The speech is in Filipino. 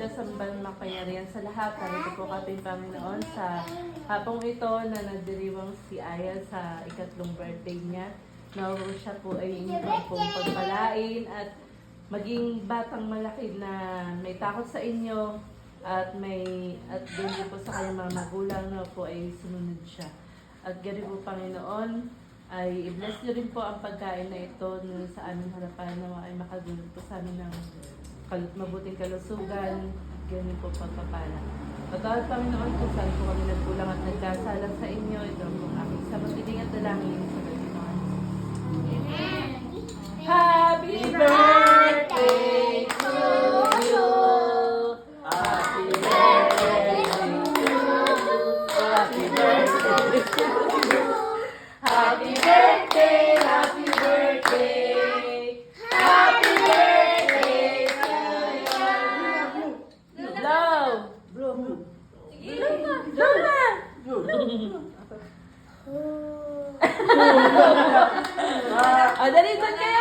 Diyos ang makapangyarihan sa lahat. Narito po kami, Panginoon, sa hapong ito na nagdiriwang si Aya sa ikatlong birthday niya. Na siya po ay inyong pong pagpalain at maging batang malaki na may takot sa inyo at doon din po sa kanyang mga magulang na po ay sumunod siya. At gano'n po, Panginoon, ay i-bless niyo rin po ang pagkain na ito na sa aming harapan na ay makagulot po sa amin ng mabuting kalusugan, ganyan po pagpapala. Pagkawad, Panginoon, kung saan po kami nagkulang at nagkasalang sa inyo, ito po ang aming sa magiging at dalangin sa Panginoon. Amen. Happy birthday to you! Happy birthday to you! Happy birthday to you! Happy birthday! Happy birthday! Happy birthday to you! Blow! Blow! Blow na! Blow na! Dali, doon kayo!